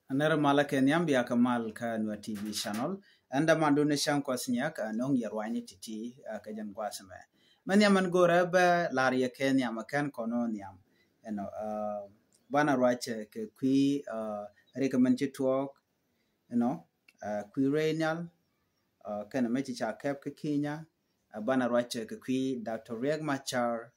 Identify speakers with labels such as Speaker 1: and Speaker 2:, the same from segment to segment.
Speaker 1: Another Malaka Nyambia Kamal Kanwa TV channel, and a Mandunation Kwasniak, and Nong Yerwani Titi, Kajan Guasame. Manyaman go reba, Laria Kenya, Makan Kononiam, Bana Rache, Kui, recommended to work, Kui Rainial, Kanamachicha Kep Kenya, Bana Rache, Kui, Dr. Reg Machar,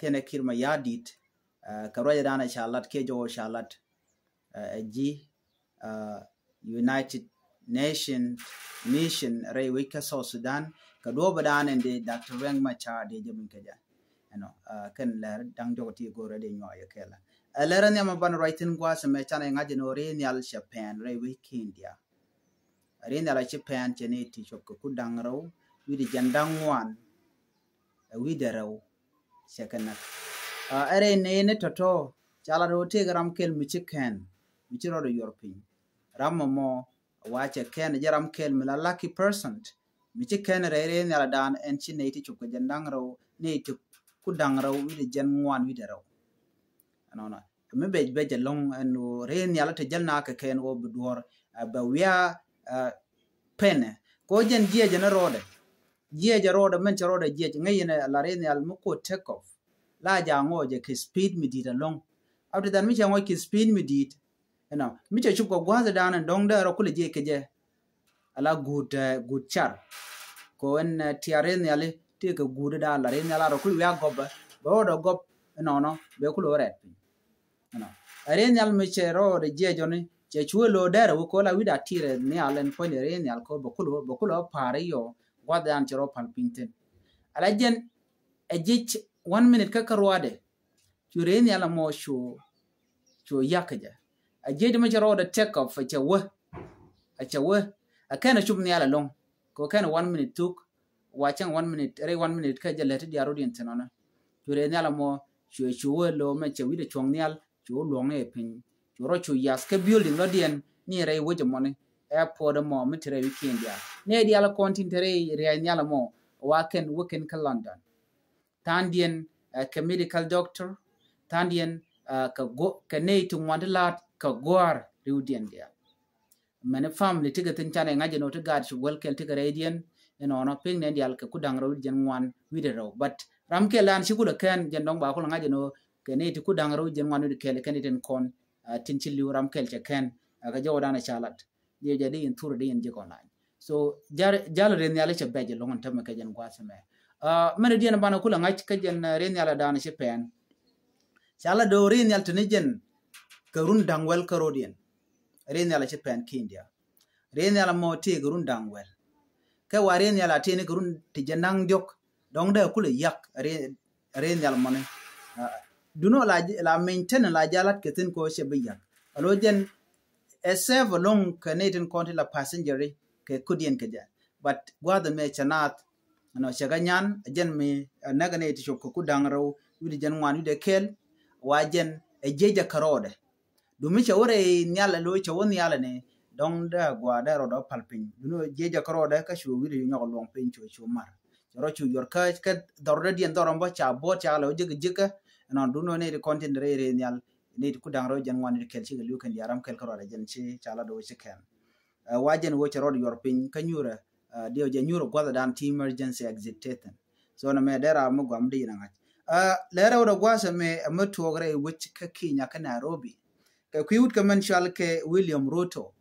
Speaker 1: Kenakirma Yadit, Karayadana Charlotte, Kejo Charlotte, G. United Nations Mission Raywika South Sudan Kadobadan and the Dr. Reng Machar de Jaminkaja. Can learn Dangoti go ready in your Kela. A learn them about writing was a mechanic imagine Oriental Japan, Raywik India. Oriental Japan, Jenny of Kukudangro, with the Jandang one, a widero, second. Array Nene Toto, Chalado Tegram Kel Michikan, Michiro European. Ramamo watch a can Jaram Kel Mila lucky person. Michikan Rain Yaladan and Chinati Chukajandangro, native Kudangro with the Gen 1 widero. And maybe bed along and rain Yalata Janaka can over but we are pen. Cojan Gia Generode. Gia Jaroda Mencharoda Jet Nayan Larena Almuko take off. Laja Moja speed me did along. After that, Micha Waki speed me did. Micha Chuko was down and dong there or could a la good char. Go and Tiareniali take a good down Larena or could we are gobber, but or gob and honor, Beculo red. Arenial Michero, the Gia Johnny, Chechuelo there, who call a with a tear neal and point Arenial called Boculo Pari or what the Antero Palpinton. A legend a jitch 1 minute Kakarwade. Uranial more show Yakaja. A jade major the take off at your work. A kind of chubnial along. Go kind of 1 minute took, watching 1 minute, every 1 minute Kaja let the Arodian Tenona. Uranial more, Shua low match with a chongnial, Joe long a pin. Jorocho Yaska building Lodian near a wager money, airport a more material India. Near the other continent, Rianiala more, Waken London. Tandian a medical doctor, Tandian ka nay to Wandalat ka Guar Rudian dia. Many family ticket in China ngajano to guard should well kill ticket radian and on a ping Nandial Kudang Road Gen 1 widow. But Ramkelan she could have can Jandong Bakul ngajano ka nay to Kudang Road Gen 1 with the Canadian con Tinchilu Ramkelcha can a Jordana Charlotte. Ye jadi in Turdi and Jigonline. So Jalarin the Alicia Badger long term Kajan Guasame. Meridian Banakula Night Kajan Reniala Dana Japan. Shala do Renial Tunijan Karundang well Karodian. Reniala Japan Kindia. Reniala Moti Gurundang well. Kawa Reniala Tini Gurun Tijanang Jok. Dong de Kula Yak Renial money. Do not la maintain la Jalat Katin Ko Shabiyak. Alojan a serve along Canadian continental passenger Kudian Kaja. But Guada Mechanat. Shaganyan, a gen me a negative of Kukudangro, with the Gen 1 with the Kel, Wajen, a Jaja Karode. Do Micha Ore Nyala Lucha on the Alane, Dong da Guada or Palpin. You know, Jaja Karode, Cashu, with you know, long pinch with your mar. Rochu, your catch, the already and Dorambacha, Botcha, Jigga, and on do no need a content radial, need Kudangro, Gen 1 with the Kelchi, Luke and Yaram Kelkara, Genchi, Chalado, Chicken. Wajen watch a road your pin, Canura. Dio Januro Guada Dan team emergency exit taken. So no medera Mugam Dinang. Lera or Guasa me a mutuogre which Kakinya Nairobi. Kakwut Kamenchalke William Ruto.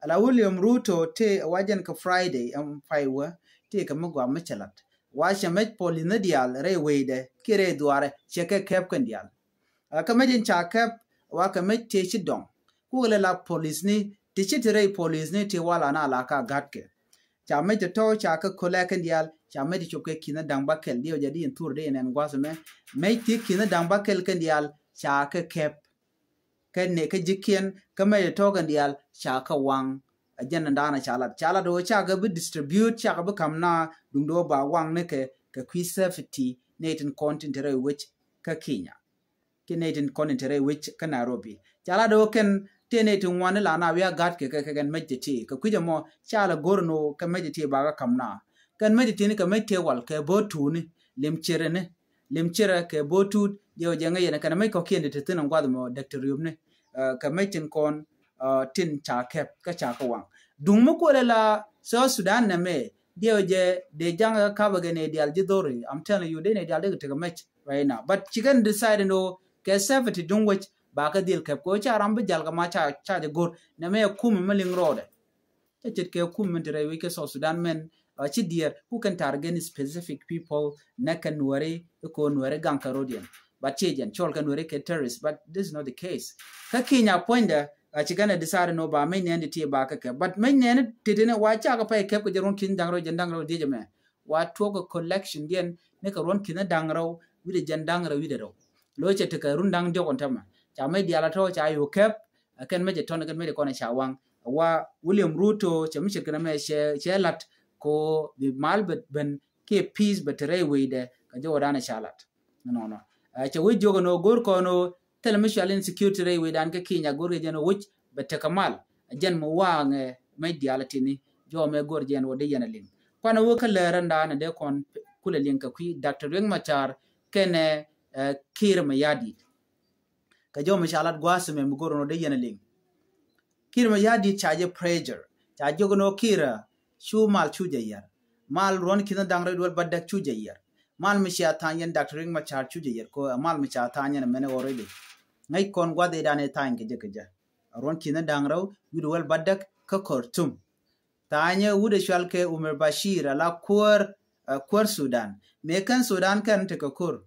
Speaker 1: Ala William Ruto te Wajan ka Friday Fiwa take a Mugwa Michelat. Wash a met Polinadial Rayway de Kire Duare Cheke Capcandial. A comedian chakap Waka met Techidong. Who will allow police ni Tichitare police ni Tiwala na Laka Gatke. Chamete to chaka Kolakandial, Chamete Choke Kina Dambakel, Dio Jadi and Tour Day and Guasame, make Kina Dambakel Candial, Chaka Cap, Can Naka Jikian, Kamay Togandial, Chaka Wang, a Janandana Chalat, Chalado Chaka would distribute Chaka Kamna, Dundoba Wang Neke, Kaquisafety, Nathan Continental which Kakinya. Canadian Continental which Canarobi. Chalado can. Tene to one lana we are got can meditate, Kakujamo, Chala Gorno, can meditate baga kamna. Can meditate can make wal, ke botuni, limcherene, limchera, ke botut, yo janga, and can make a candidate and Guadamo, Dr. Rubne, Kamatin con, tin cha kep ka cha ka wang dung mo ko la so Sudan na me dio je de jang ka ba gene dial jidori I'm telling you they ne dial de take a match right now but chicken decide no ke 70 dung which ba ka deal kep ko cha rambe jal ka ma cha de gor na me kum maling rode chit ke kum men tere we ke so Sudan men chi dear who can target specific people na kan wari ko nware gang karodian but chejen chol kan wari ke terrorists but this is not the case ka Kenya poinda chigana decide no ba men ne ti ba ka but men ne titene wa cha ka pa ke ko jeron kin dangro jandangro di jame wa to ko collection dien ne ka ron kin dangro wi de jandangro wi de ro lo che te ka run dang de kon tama cha mai dia la to cha yu kep ken me je ton ken me de kon cha wang wa William Ruto che mi chirkana me che lat ko bi mal ben ke peace betere we de ka jo dana chalat no che we jogo no gor ko no telemission insecurity re we dan ke Kenya gor ge no which bete kamal jen mo wang me dialati ni jo me gor jen wo de yana lim kwana wo kala randa na de kon kula lin ka kui Dr. Riek Machar kene kir ma yadi ka jo me chalat gwase me gor no de yana lim kir ma yadi charge pressure cha jogo no kira shu mal chu jayar mal ron kina dangre dwal badak chu jayar mal mi sha tanyen Dr. Riek Machar chu jayar ko mal mi sha tanyen mene already ngai kon gwa de dane tan ke je ron kina dangro widwal badak ka kortum tanye wude shalke Umar Bashir ala kur Sudan me kan Sudan kan te ka kur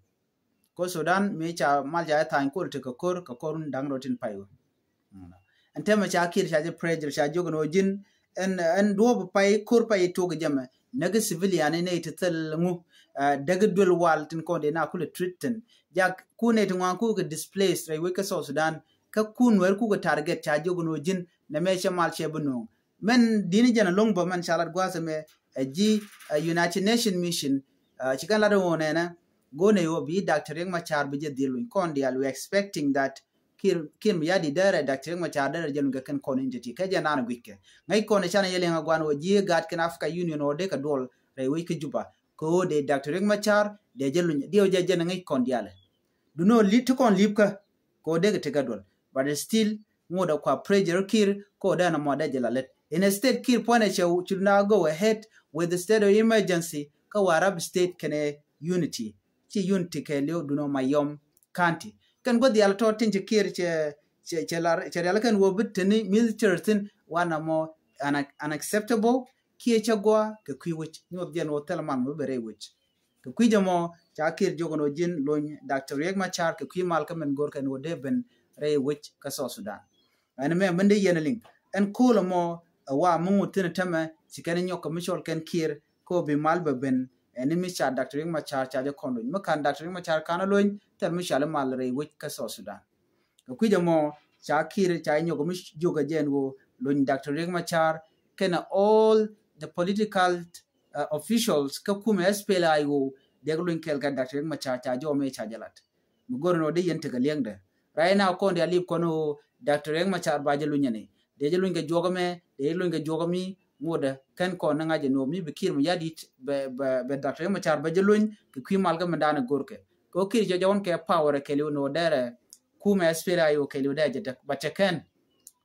Speaker 1: ko Sudan me cha mal ja tan kur te ka korun dangro tin payo ante ma cha kir cha je pressure cha jogo no jin en do pay kur pay to ga jama naga civilian ne itetal mu daga dol wal tin ko de na kula treaten jak ku ne tin wan ku ga displaced rai we ka so Sudan ka kun wer ku ga target cha jogo no jin na me cha mal che buno men dini jana long ba man chalat gwa me ji United Nation mission chikan la do ne na go ne yo bi Dr. Riek Machar bi je dilu kon dia we expecting that kim yadi dare Dr. Riek Machar dare jenu ga kan kon entity ka jana na gwikke ngai kon chana yele ngwan wo ji gat kan Africa Union o de ka dol re we ki juba ko de Dr. Riek Machar de jelu dio je jena ngai kon diale du no lit kon lipka ko de ga te dol but still ngoda kwa pressure kir ko da na moda jelalet in a state kir point should now go ahead with the state of emergency ka warab state kene unity chi unity ke leo du no mayom county kan go dial to tin kir che la kan wo bitni military tin wana mo unacceptable ki che go ke kwi wich no bien wo telman mo bere wich ke kwi jamo cha kir jogo no jin loñ Dr. Riek Machar ke kwi mal kamen gor kan wo deben re wich ka so Sudan ana me mende yenaling en kula mo wa mu tin tama sikane nyoko mishol ken kir ko bi mal ben eni mi cha Dr. Riek Machar cha je kondo mo kan Dr. Riek Machar kana loñ tel mi shala mal re wich ka so Sudan ko kwi jamo cha kir cha nyoko mi joga jen wo loñ Dr. Riek Machar kana all the political officials ka kuma SPLA yo de loñ kel ga Dr. Riek Machar cha jo me cha jalat mu gorno de yente ga lengde right now ko de alip kono Dr. Riek Machar ba je luñane de je luñ ga jogame de luñ ga jogami moda kan ko na ngaje no mi bikir mu yadi be Dr. Riek Machar ba je luñ ki kwi mal ga mandana gorke ko kir jo jawon ke power ke lu no dere kuma SPLA yo ke lu de je ba ken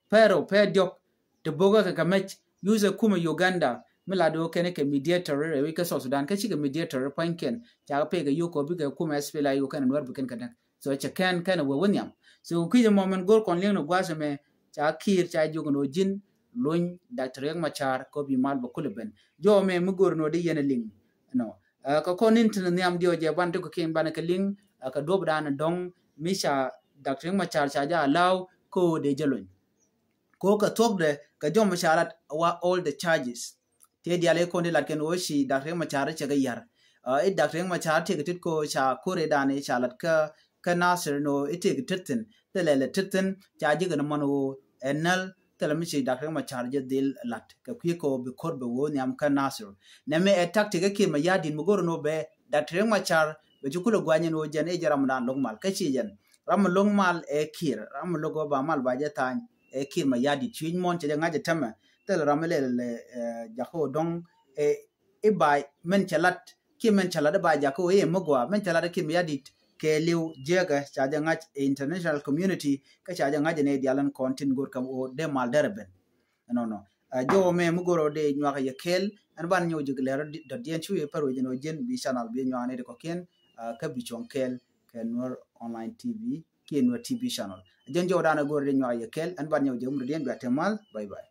Speaker 1: pero pe diok de boga ka mech use kuma Uganda milado kene ke mediator re ke so Sudan ke chi ke mediator panken ja pe ga yuko bi ke kuma SPLA yo kan war buken kadak so che kan wo wonyam so kije moment gor kon leng no gwaseme cha kir cha jogo no jin loñ Dr. Riek Machar ko bi mal ba kulben jo me mu gor no de yene ling no ko konin tin niam dio je ban to ko ken ban ka ling ka dob dan dong misha Dr. Riek Machar cha ja law ko de jeloñ ko ka tokde ka jom masharat wa all the charges te diale ko ne latken wo shi Dr. Riek Machar cha ga yar Dr. Riek Machar te tit ko cha kore dane chalat ka nasir no ite gittin telele titten cha jiga no mano enal telemichi Dr. Riek Machar je dil lat ka ko be korbe wo nyam ka nasir ne me attack te ke ma yadin mo goro no be Dr. Riek Machar be jukulo gwanyen wo jane jaram dan longmal ka chi jen ram longmal e kir ram logo ba mal ba je tan e kir ma yadi twin mon che ngaje tama tel ramele jako dong e bay men chalat ki men chalada ba jako e mogwa men chalada ki ma yadi ke liu jega chaja ngach international community ka chaja ngaj ne dialan kontin gor kam o de mal derben no jo me mugoro de nyaka ye kel an ban nyu jiglero do dien chu e paro jeno jen bi channel bi nyane de ko ken ka bi chon kel ken Nur online tv ken Nur tv channel jen jo dana gor de nyaka ye kel an ban nyu jom de dien ba temal bye bye